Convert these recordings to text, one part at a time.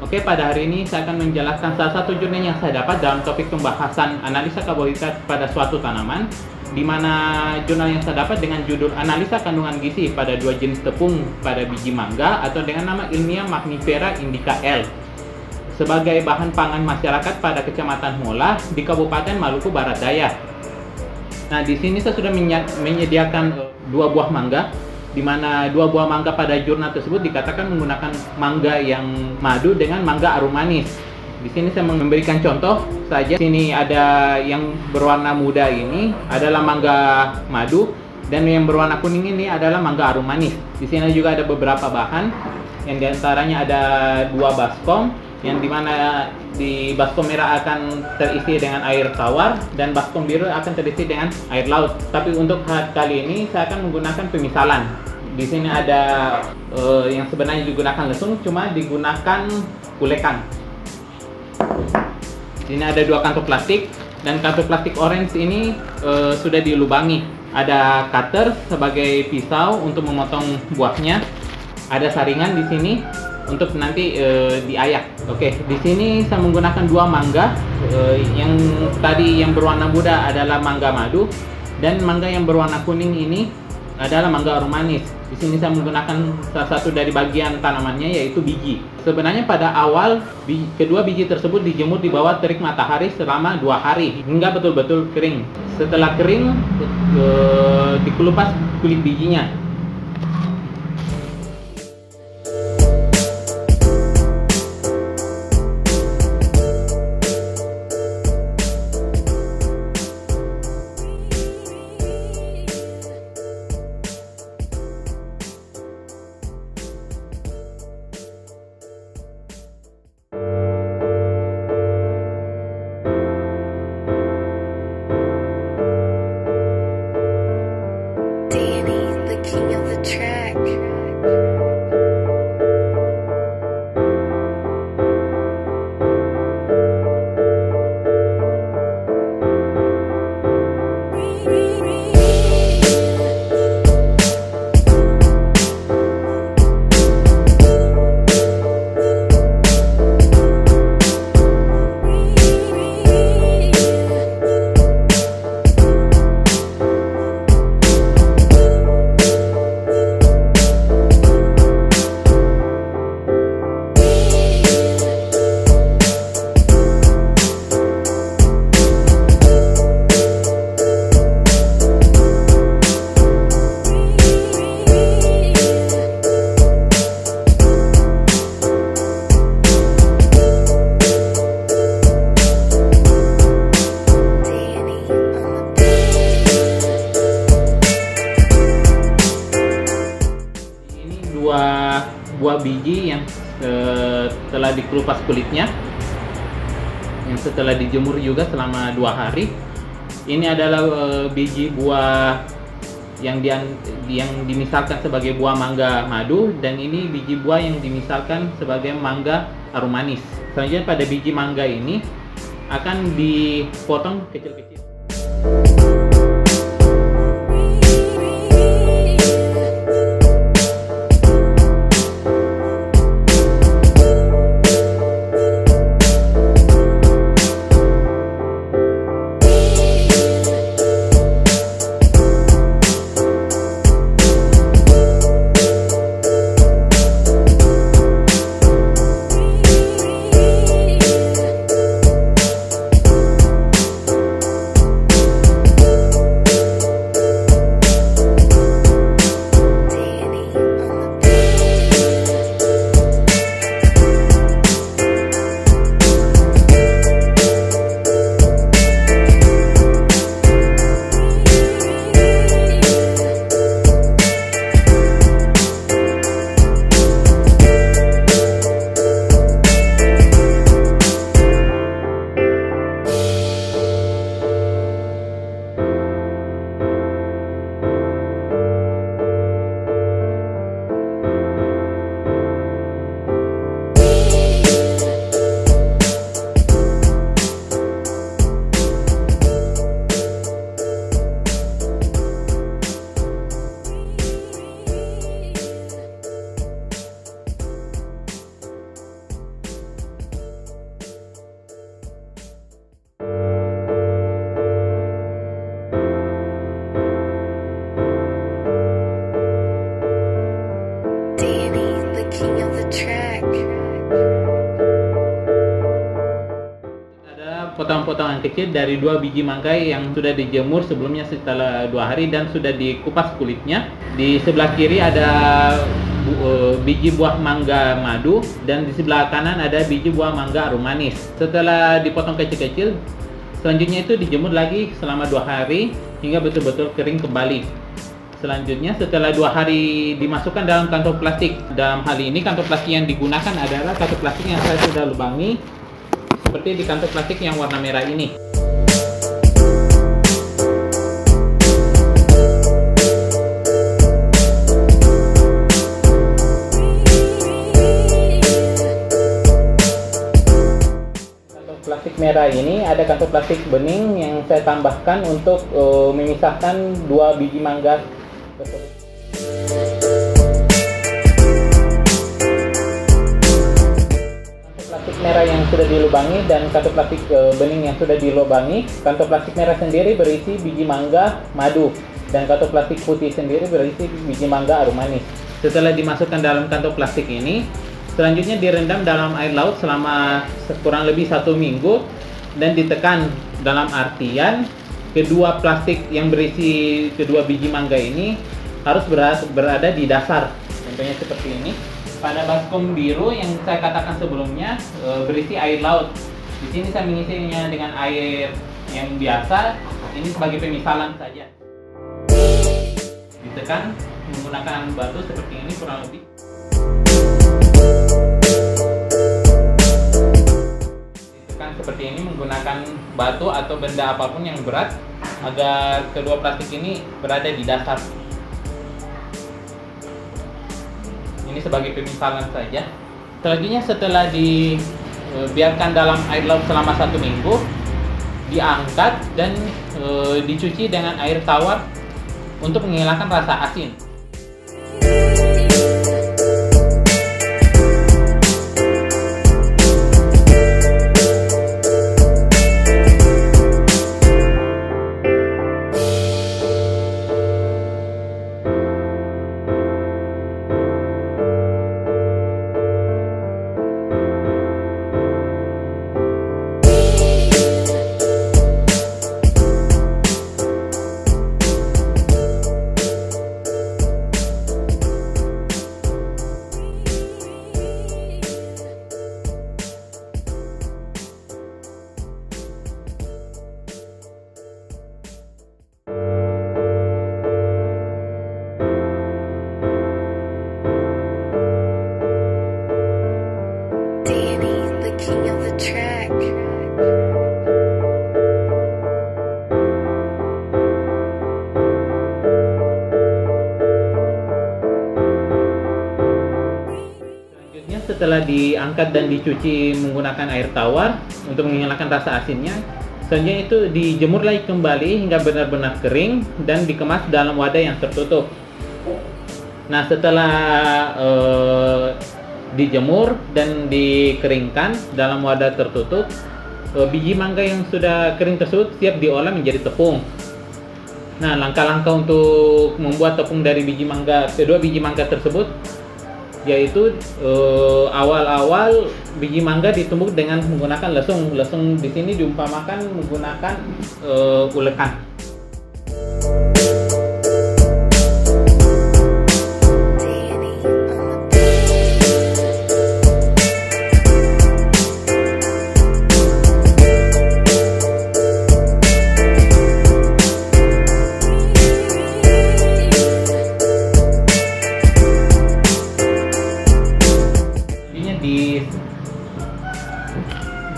Oke, pada hari ini saya akan menjelaskan salah satu jurnal yang saya dapat dalam topik pembahasan analisa karbohidrat pada suatu tanaman, di mana jurnal yang saya dapat dengan judul Analisa Kandungan Gizi pada dua jenis tepung pada biji mangga atau dengan nama ilmiah Magnifera indica L sebagai bahan pangan masyarakat pada Kecamatan Mola di Kabupaten Maluku Barat Daya. Nah, di sini saya sudah menyediakan dua buah mangga, di mana dua buah mangga pada jurnal tersebut dikatakan menggunakan mangga yang madu dengan mangga arum manis. Di sini saya memberikan contoh saja. Di sini ada yang berwarna muda ini adalah mangga madu, dan yang berwarna kuning ini adalah mangga arum manis. Di sini juga ada beberapa bahan, yang diantaranya ada dua baskom, yang dimana di baskom merah akan terisi dengan air tawar dan baskom biru akan terisi dengan air laut. Tapi untuk kali ini saya akan menggunakan pemisalan. Di sini ada yang sebenarnya digunakan lesung, cuma digunakan kulekan. Di sini ada dua kantong plastik, dan kantong plastik orange ini sudah dilubangi. Ada cutter sebagai pisau untuk memotong buahnya. Ada saringan di sini untuk nanti diayak. Oke, di sini saya menggunakan dua mangga. Yang tadi yang berwarna muda adalah mangga madu, dan mangga yang berwarna kuning ini adalah mangga arum manis. Di sini saya menggunakan salah satu dari bagian tanamannya, yaitu biji. Sebenarnya pada awal kedua biji tersebut dijemur di bawah terik matahari selama 2 hari hingga betul-betul kering. Setelah kering, dikelupas kulit bijinya. King of the track. Buah biji yang setelah dikelupas kulitnya, yang setelah dijemur juga selama 2 hari. Ini adalah biji buah yang dimisalkan sebagai buah mangga madu, dan ini biji buah yang dimisalkan sebagai mangga arum manis. Selanjutnya pada biji mangga ini akan dipotong kecil-kecil. potongan-potongan kecil dari 2 biji mangga yang sudah dijemur sebelumnya setelah 2 hari dan sudah dikupas kulitnya. Di sebelah kiri ada biji buah mangga madu dan di sebelah kanan ada biji buah mangga arum manis. Setelah dipotong kecil-kecil, selanjutnya itu dijemur lagi selama 2 hari hingga betul-betul kering kembali. Selanjutnya setelah 2 hari dimasukkan dalam kantong plastik. Dalam hal ini kantong plastik yang digunakan adalah kantong plastik yang saya sudah lubangi, seperti di kantong plastik yang warna merah ini. Kantong plastik merah ini ada kantong plastik bening yang saya tambahkan untuk memisahkan 2 biji mangga tersebut. Merah yang sudah dilubangi dan kantong plastik bening yang sudah dilubangi. Kantong plastik merah sendiri berisi biji mangga madu dan kantong plastik putih sendiri berisi biji mangga arum manis. Setelah dimasukkan dalam kantong plastik ini, selanjutnya direndam dalam air laut selama kurang lebih 1 minggu dan ditekan, dalam artian kedua plastik yang berisi kedua biji mangga ini harus berada di dasar. Contohnya seperti ini. Pada baskom biru yang saya katakan sebelumnya berisi air laut. Di sini saya mengisinya dengan air yang biasa. Ini sebagai pemisalan saja. Ditekan menggunakan batu seperti ini kurang lebih. Ditekan seperti ini menggunakan batu atau benda apapun yang berat agar kedua plastik ini berada di dasar. Ini sebagai pemisalan saja. Selanjutnya setelah dibiarkan dalam air laut selama 1 minggu, diangkat dan dicuci dengan air tawar untuk menghilangkan rasa asin. Setelah diangkat dan dicuci menggunakan air tawar untuk menghilangkan rasa asinnya, selanjutnya itu dijemur lagi kembali hingga benar-benar kering dan dikemas dalam wadah yang tertutup. Nah, setelah dijemur dan dikeringkan dalam wadah tertutup, biji mangga yang sudah kering tersebut siap diolah menjadi tepung. Nah, langkah-langkah untuk membuat tepung dari kedua biji mangga tersebut yaitu awal-awal biji mangga ditumbuk dengan menggunakan lesung. Lesung di sini diumpamakan menggunakan ulekan.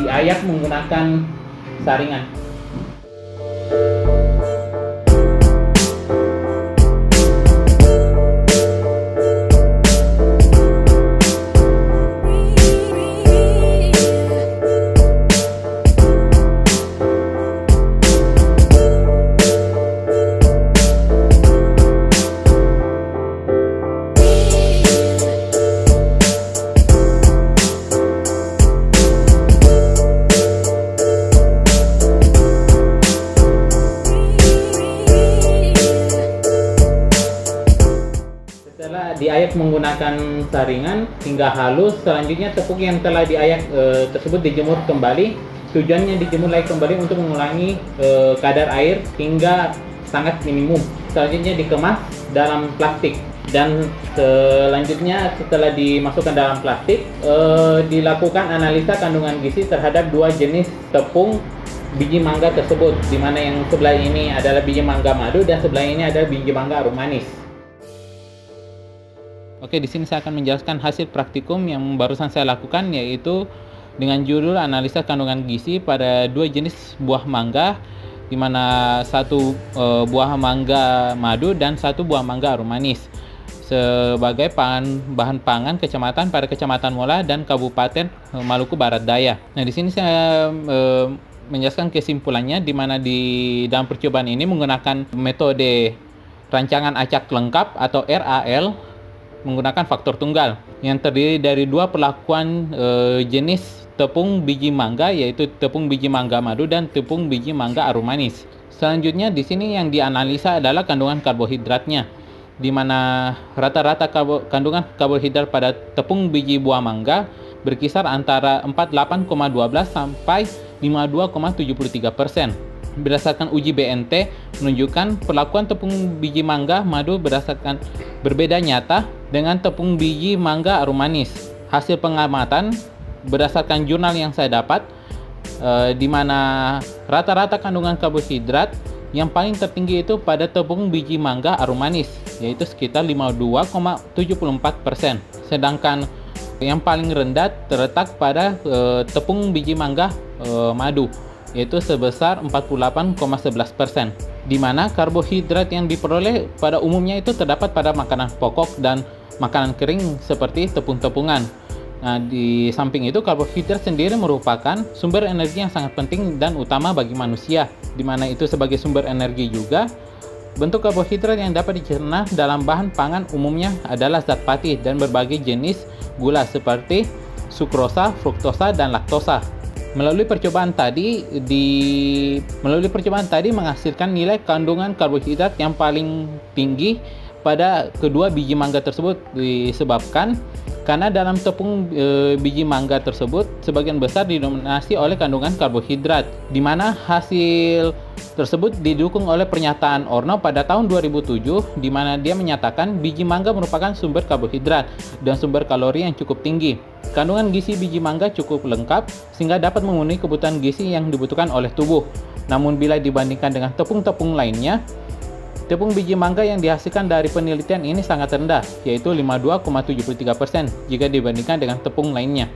Diayak menggunakan saringan. Diayak menggunakan saringan hingga halus. Selanjutnya tepung yang telah diayak tersebut dijemur kembali Tujuannya dijemur lagi kembali untuk mengurangi kadar air hingga sangat minimum. Selanjutnya dikemas dalam plastik, dan selanjutnya setelah dimasukkan dalam plastik, dilakukan analisa kandungan gizi terhadap dua jenis tepung biji mangga tersebut, di mana yang sebelah ini adalah biji mangga madu dan sebelah ini adalah biji mangga arum manis. Oke, di sini saya akan menjelaskan hasil praktikum yang barusan saya lakukan, yaitu dengan judul analisa kandungan gizi pada dua jenis buah mangga, di mana satu buah mangga madu dan satu buah mangga arum manis, sebagai bahan pangan kecamatan pada Kecamatan Mola dan Kabupaten Maluku Barat Daya. Nah, di sini saya menjelaskan kesimpulannya, di mana di dalam percobaan ini menggunakan metode rancangan acak lengkap atau RAL menggunakan faktor tunggal yang terdiri dari dua perlakuan jenis tepung biji mangga, yaitu tepung biji mangga madu dan tepung biji mangga arum manis. Selanjutnya di sini yang dianalisa adalah kandungan karbohidratnya, di mana rata-rata kandungan karbohidrat pada tepung biji buah mangga berkisar antara 48,12 sampai 52,73%. Berdasarkan uji BNT menunjukkan perlakuan tepung biji mangga madu berdasarkan berbeda nyata dengan tepung biji mangga arum manis. Hasil pengamatan berdasarkan jurnal yang saya dapat, di mana rata-rata kandungan karbohidrat yang paling tertinggi itu pada tepung biji mangga arum manis, yaitu sekitar 52,74%. Sedangkan yang paling rendah terletak pada tepung biji mangga madu, yaitu sebesar 48,11%, di mana karbohidrat yang diperoleh pada umumnya itu terdapat pada makanan pokok dan makanan kering seperti tepung-tepungan. Nah, di samping itu karbohidrat sendiri merupakan sumber energi yang sangat penting dan utama bagi manusia, di mana itu sebagai sumber energi juga. Bentuk karbohidrat yang dapat dicerna dalam bahan pangan umumnya adalah zat patih dan berbagai jenis gula seperti sukrosa, fruktosa, dan laktosa. Melalui percobaan tadi menghasilkan nilai kandungan karbohidrat yang paling tinggi pada kedua biji mangga tersebut, disebabkan karena dalam tepung biji mangga tersebut sebagian besar didominasi oleh kandungan karbohidrat, di mana hasil tersebut didukung oleh pernyataan Orno pada tahun 2007, di mana dia menyatakan biji mangga merupakan sumber karbohidrat dan sumber kalori yang cukup tinggi. Kandungan gizi biji mangga cukup lengkap sehingga dapat memenuhi kebutuhan gizi yang dibutuhkan oleh tubuh. Namun bila dibandingkan dengan tepung-tepung lainnya, tepung biji mangga yang dihasilkan dari penelitian ini sangat rendah, yaitu 52,73% jika dibandingkan dengan tepung lainnya.